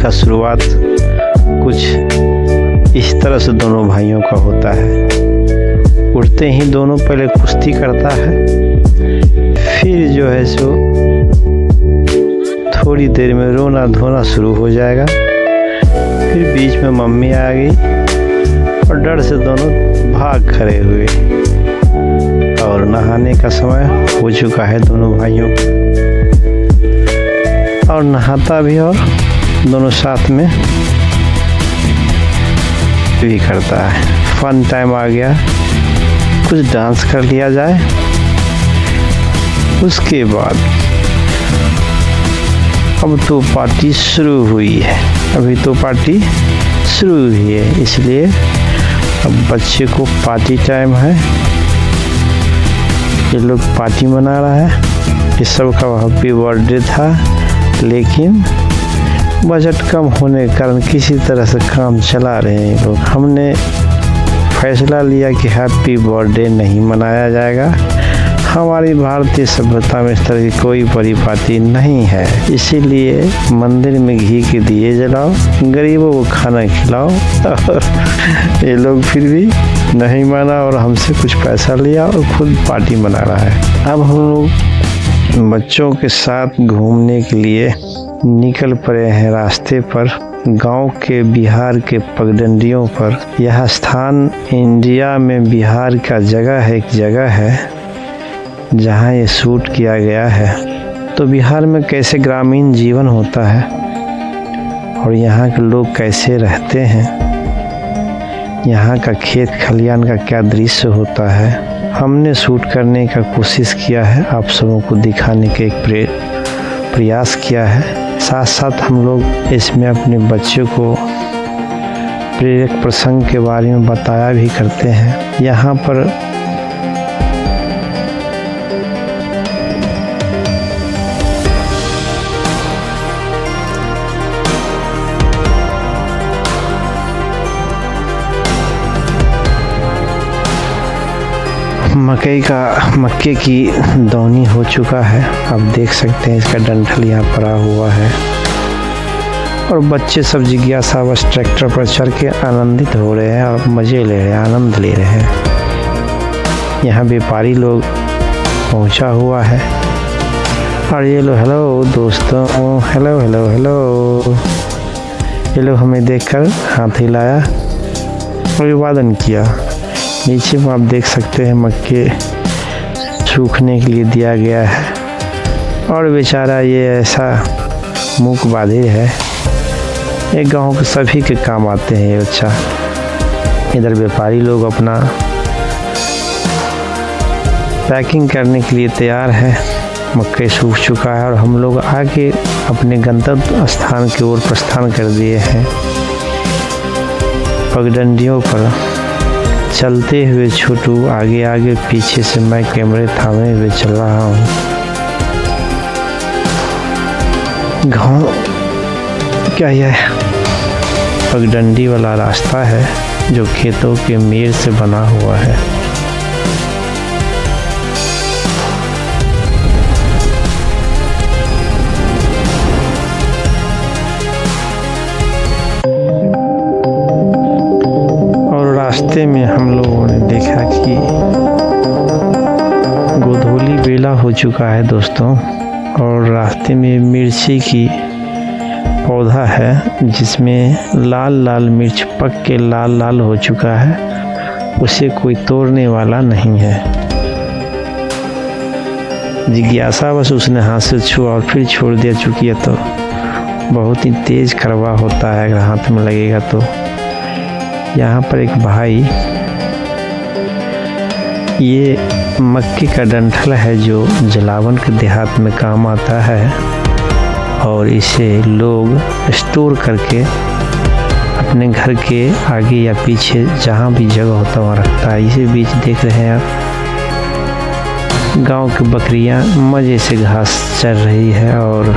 का शुरुआत कुछ इस तरह से दोनों भाइयों का होता है। उठते ही दोनों पहले कुश्ती करता है, फिर जो है सो थोड़ी देर में रोना धोना शुरू हो जाएगा। फिर बीच में मम्मी आ गई और डर से दोनों भाग खड़े हुए और नहाने का समय हो चुका है दोनों भाइयों का, और नहाता भी और दोनों साथ में भी करता है। फन टाइम आ गया, कुछ डांस कर लिया जाए। उसके बाद अब तो पार्टी शुरू हुई है, अभी तो पार्टी शुरू हुई है, इसलिए अब बच्चे को पार्टी टाइम है। ये लोग पार्टी मना रहा है। इस सब का हैप्पी बर्थडे था, लेकिन बजट कम होने के कारण किसी तरह से काम चला रहे हैं लोग। हमने फैसला लिया कि हैप्पी बर्थडे नहीं मनाया जाएगा। हमारी भारतीय सभ्यता में इस तरह की कोई बड़ी पार्टी नहीं है, इसीलिए मंदिर में घी के दिए जलाओ, गरीबों को खाना खिलाओ। ये लोग फिर भी नहीं माना और हमसे कुछ पैसा लिया और खुद पार्टी मना रहा है। अब हम लोग बच्चों के साथ घूमने के लिए निकल पड़े हैं रास्ते पर, गांव के बिहार के पगडंडियों पर। यह स्थान इंडिया में बिहार का जगह है, एक जगह है जहां ये शूट किया गया है। तो बिहार में कैसे ग्रामीण जीवन होता है और यहाँ के लोग कैसे रहते हैं, यहाँ का खेत खलियान का क्या दृश्य होता है, हमने शूट करने का कोशिश किया है, आप सबों को दिखाने के एक प्रयास किया है। साथ साथ हम लोग इसमें अपने बच्चों को प्रेरक प्रसंग के बारे में बताया भी करते हैं। यहाँ पर मक्के की दौनी हो चुका है। आप देख सकते हैं इसका डंठल यहाँ पड़ा हुआ है और बच्चे सब जिज्ञासा बस ट्रैक्टर पर चढ़ के आनंदित हो रहे हैं और मज़े ले रहे हैं, आनंद ले रहे हैं। यहाँ व्यापारी लोग पहुँचा हुआ है और ये लो हेलो दोस्तों, हेलो हेलो हेलो। ये लोग हमें देखकर हाथ हिलाया और अभिवादन किया। नीचे में आप देख सकते हैं मक्के सूखने के लिए दिया गया है और बेचारा ये ऐसा मूक बाधिर है, एक गांव के सभी के काम आते हैं ये बच्चा। इधर व्यापारी लोग अपना पैकिंग करने के लिए तैयार है। मक्के सूख चुका है और हम लोग आगे अपने गंतव्य स्थान की ओर प्रस्थान कर दिए हैं। पगडंडियों पर चलते हुए छोटू आगे आगे, पीछे से मैं कैमरे थामे हुए चल रहा हूँ। गाँव क्या यह पगडंडी वाला रास्ता है जो खेतों के मेड़ से बना हुआ है। रास्ते में हम लोगों ने देखा कि गोधूली बेला हो चुका है दोस्तों, और रास्ते में मिर्ची की पौधा है जिसमें लाल लाल मिर्च पक के लाल लाल हो चुका है, उसे कोई तोड़ने वाला नहीं है। जिज्ञासा बस उसने हाथ से छुआ और फिर छोड़ दिया, चूँकि यह तो बहुत ही तेज़ कड़वा होता है, अगर हाथ में लगेगा तो। यहाँ पर एक भाई, ये मक्के का डंठल है जो जलावन के देहात में काम आता है और इसे लोग स्टोर करके अपने घर के आगे या पीछे जहाँ भी जगह होता है वहाँ रखता है। इसे बीच देख रहे हैं आप, गांव की बकरियाँ मज़े से घास चर रही है और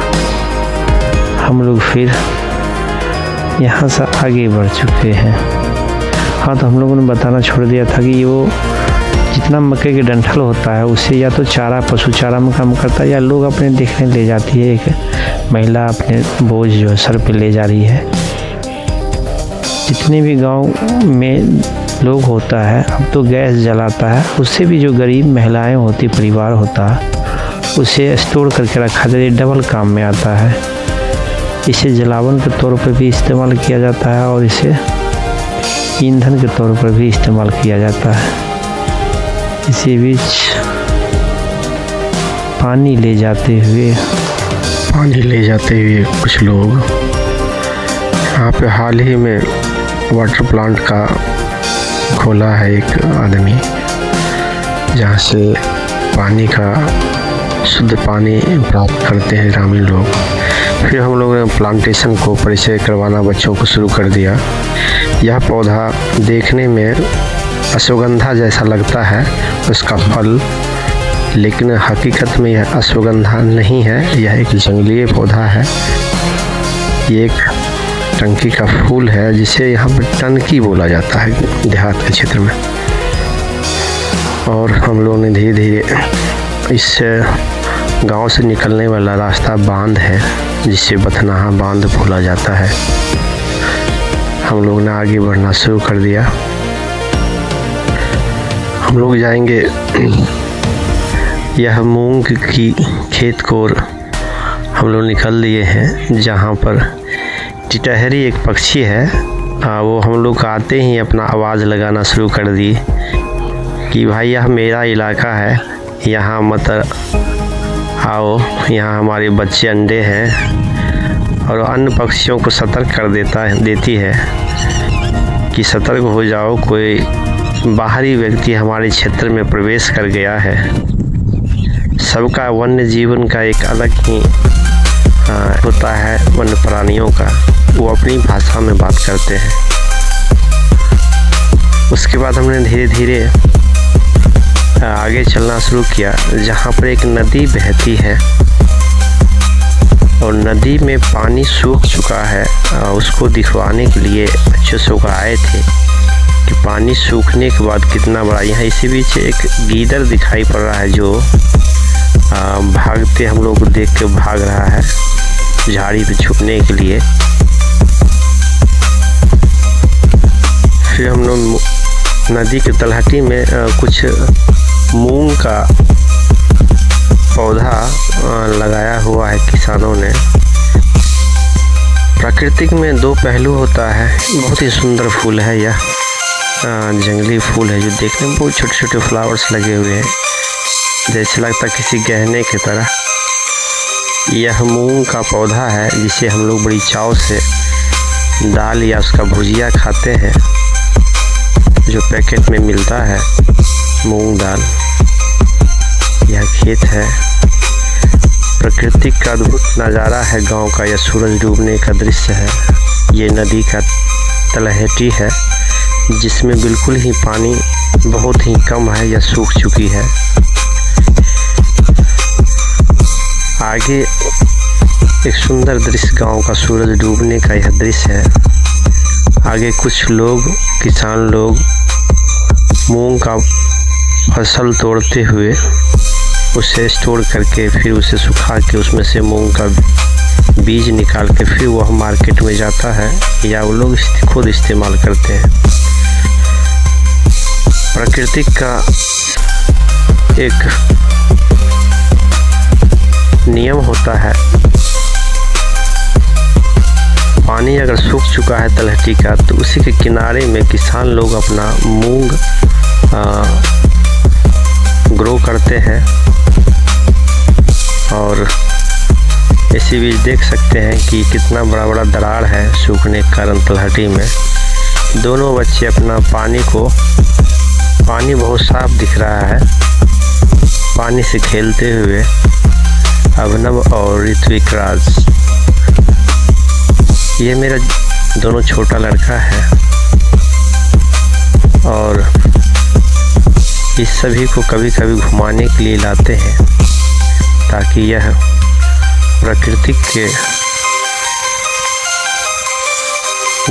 हम लोग फिर यहाँ से आगे बढ़ चुके हैं। हाँ, तो हम लोगों ने बताना छोड़ दिया था कि वो जितना मक्के के डंठल होता है उसे या तो चारा, पशु चारा में काम करता है, या लोग अपने देखने ले जाती है एक महिला अपने बोझ जो सर पे ले जा रही है। जितने भी गांव में लोग होता है, अब तो गैस जलाता है, उससे भी जो गरीब महिलाएं होती, परिवार होता है, उसे स्टोर करके रखा जाता है, डबल काम में आता है। इसे जलावन के तौर पर भी इस्तेमाल किया जाता है और इसे ईंधन के तौर पर भी इस्तेमाल किया जाता है। इसी बीच पानी ले जाते हुए कुछ लोग यहाँ पे हाल ही में वाटर प्लांट का खोला है एक आदमी, जहाँ से पानी का शुद्ध पानी प्राप्त करते हैं ग्रामीण लोग। फिर हम लोगों ने प्लांटेशन को परिचय करवाना बच्चों को शुरू कर दिया। यह पौधा देखने में अश्वगंधा जैसा लगता है, उसका फल, लेकिन हकीकत में यह अश्वगंधा नहीं है, यह एक जंगली पौधा है। ये एक टंकी का फूल है जिसे यहाँ पर टनकी बोला जाता है देहात के क्षेत्र में। और हम लोगों ने धीरे धीरे इस गांव से निकलने वाला रास्ता बांध है, जिसे बथनाहा बांध बोला जाता है। हम लोगों ने आगे बढ़ना शुरू कर दिया। हम लोग जाएंगे, यह मूंग की खेत को हम लोग निकल लिए हैं, जहाँ पर टिटहरी एक पक्षी है, वो हम लोग आते ही अपना आवाज़ लगाना शुरू कर दी कि भाई यह मेरा इलाका है, यहाँ मत आओ, यहाँ हमारे बच्चे अंडे हैं। और अन्य पक्षियों को सतर्क कर देती है कि सतर्क हो जाओ, कोई बाहरी व्यक्ति हमारे क्षेत्र में प्रवेश कर गया है। सबका वन्य जीवन का एक अलग ही होता है, वन्य प्राणियों का, वो अपनी भाषा में बात करते हैं। उसके बाद हमने धीरे धीरे आगे चलना शुरू किया, जहाँ पर एक नदी बहती है और नदी में पानी सूख चुका है। उसको दिखवाने के लिए बच्चों से आए थे कि पानी सूखने के बाद कितना बड़ा। यहाँ इसी बीच एक गीदड़ दिखाई पड़ रहा है, जो भागते हम लोग को देख के भाग रहा है झाड़ी पे छुपने के लिए। फिर हम लोग नदी के तलहटी में कुछ मूंग का पौधा लगाया हुआ है किसानों ने। प्राकृतिक में दो पहलू होता है, बहुत ही सुंदर फूल है यह, जंगली फूल है जो देखने में बहुत छोटे छोटे फ्लावर्स लगे हुए हैं, जैसे लगता किसी गहने की तरह। यह मूंग का पौधा है जिसे हम लोग बड़ी चाव से दाल या उसका भुजिया खाते हैं, जो पैकेट में मिलता है मूंग दाल। यह खेत है, प्रकृति का अद्भुत नज़ारा है गांव का। यह सूरज डूबने का दृश्य है। ये नदी का तलहटी है जिसमें बिल्कुल ही पानी बहुत ही कम है या सूख चुकी है। आगे एक सुंदर दृश्य गांव का, सूरज डूबने का यह दृश्य है। आगे कुछ लोग, किसान लोग मूंग का फसल तोड़ते हुए उसे स्टोर करके फिर उसे सुखा के उसमें से मूंग का बीज निकाल के फिर वह मार्केट में जाता है या वो लोग खुद इस्तेमाल करते हैं। प्रकृति का एक नियम होता है, पानी अगर सूख चुका है तलहटी का तो उसी के किनारे में किसान लोग अपना मूंग ग्रो करते हैं। और इसी बीच देख सकते हैं कि कितना बड़ा बड़ा दरार है सूखने के कारण तलहटी में। दोनों बच्चे अपना पानी बहुत साफ दिख रहा है, पानी से खेलते हुए अभिनव और ऋत्विक राज। ये मेरा दोनों छोटा लड़का है और इस सभी को कभी कभी घुमाने के लिए लाते हैं ताकि यह प्रकृति के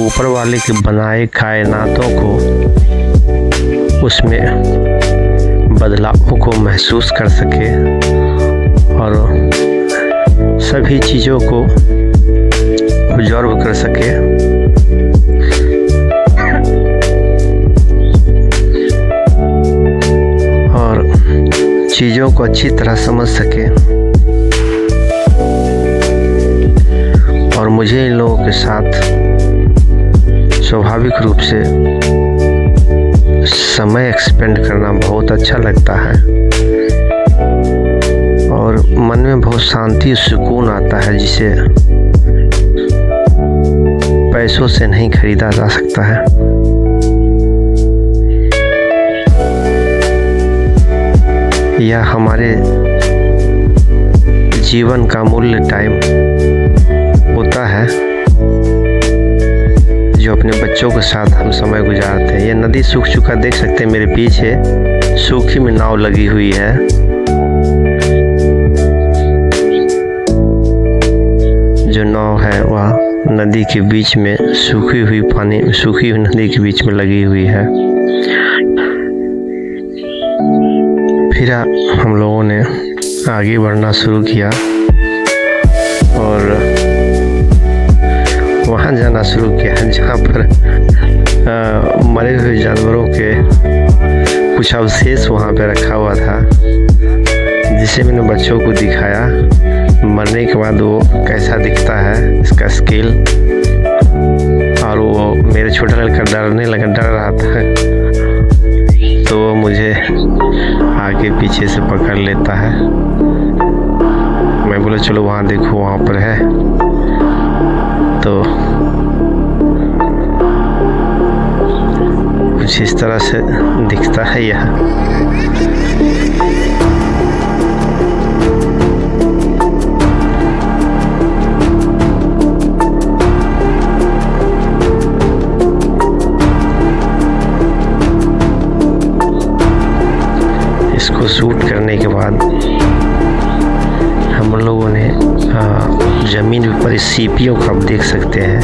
ऊपर वाले के बनाए कायनातों को, उसमें बदलावों को महसूस कर सके और सभी चीज़ों को ऑब्जर्व कर सके और चीज़ों को अच्छी तरह समझ सके। और मुझे इन लोगों के साथ स्वाभाविक रूप से समय एक्सपेंड करना बहुत अच्छा लगता है और मन में बहुत शांति सुकून आता है जिसे पैसों से नहीं खरीदा जा सकता है। यह हमारे जीवन का मूल्य टाइम होता है जो अपने बच्चों के साथ हम समय गुजारते हैं। ये नदी सूख चुका देख सकते हैं, मेरे पीछे सूखी में नाव लगी हुई है। जो नाव है वह नदी के बीच में सूखी हुई नदी के बीच में लगी हुई है। फिर हम लोगों ने आगे बढ़ना शुरू किया और वहाँ जाना शुरू किया जहाँ पर मरे हुए जानवरों के कुछ अवशेष वहाँ पे रखा हुआ था, जिसे मैंने बच्चों को दिखाया। मरने के बाद वो कैसा दिखता है, इसका स्केल। और वो मेरे छोटा लड़का डर रहा था, तो वो मुझे आगे पीछे से पकड़ लेता है। मैं बोला चलो वहाँ देखो, वहाँ पर है। तो कुछ इस तरह से दिखता है यह। इसको शूट करने के बाद हम लोगों ने ज़मीन पर सीपियों को आप देख सकते हैं।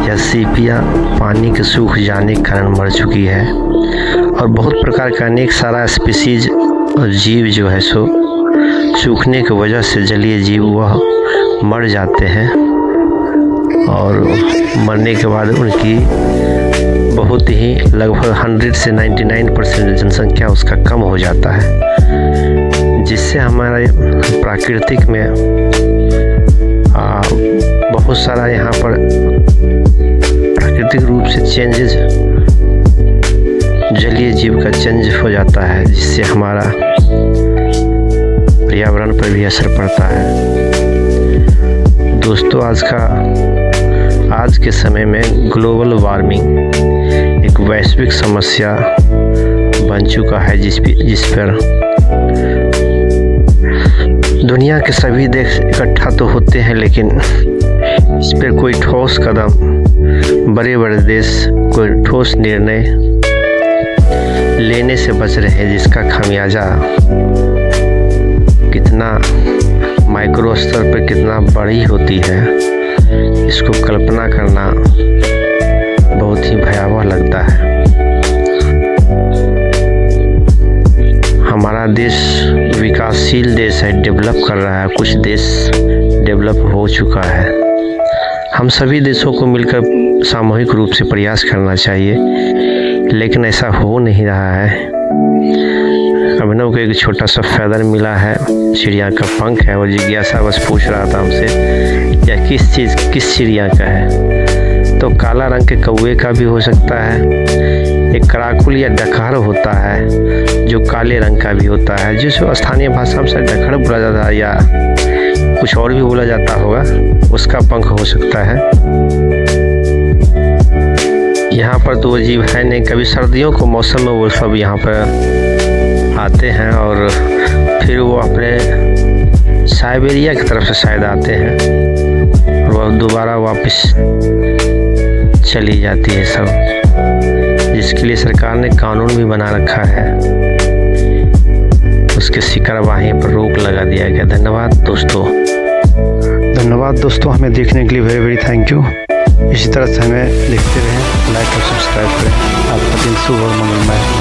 यह सीपियाँ पानी के सूख जाने के कारण मर चुकी है और बहुत प्रकार का अनेक सारा स्पीसीज और जीव जो है सो सूखने की वजह से जलीय जीव वह मर जाते हैं और मरने के बाद उनकी बहुत ही लगभग 100 से 99% जनसंख्या उसका कम हो जाता है, जिससे हमारे प्राकृतिक में बहुत सारा यहाँ पर प्राकृतिक रूप से चेंजेस, जलीय जीव का चेंज हो जाता है, जिससे हमारा पर्यावरण पर भी असर पड़ता है। दोस्तों, आज के समय में ग्लोबल वार्मिंग एक वैश्विक समस्या बन चुका है, जिस पर दुनिया के सभी देश इकट्ठा तो होते हैं, लेकिन इस पर कोई ठोस कदम, बड़े देश कोई ठोस निर्णय लेने से बच रहे हैं, जिसका खामियाजा कितना माइक्रो स्तर पर कितना बड़ी होती है, इसको कल्पना करना बहुत ही भयावह लगता है। हमारा देश विकासशील देश है, डेवलप कर रहा है, कुछ देश डेवलप हो चुका है। हम सभी देशों को मिलकर सामूहिक रूप से प्रयास करना चाहिए, लेकिन ऐसा हो नहीं रहा है। अभिनव को एक छोटा सा फेदर मिला है, चिड़िया का पंख है, वो जिज्ञासा बस पूछ रहा था हमसे या किस चिड़िया का है। तो काला रंग के कौवे का भी हो सकता है, एक कराकुल या डकहर होता है जो काले रंग का भी होता है, जिसको स्थानीय भाषा में शायद डकहर बोला जाता है या कुछ और भी बोला जाता होगा, उसका पंख हो सकता है। यहाँ पर तो वो जीव है नहीं। कभी सर्दियों को मौसम में वो सब यहाँ पर आते हैं और फिर वो अपने साइबेरिया की तरफ से शायद आते हैं और वह दोबारा वापस चली जाती है सब, जिसके लिए सरकार ने कानून भी बना रखा है। उसके शिकारवाही पर रोक लगा दिया गया। धन्यवाद दोस्तों, हमें देखने के लिए वेरी वेरी थैंक यू। इसी तरह से हमें देखते रहें, लाइक और सब्सक्राइब करें। आपका दिन शुभ और मंगलमय।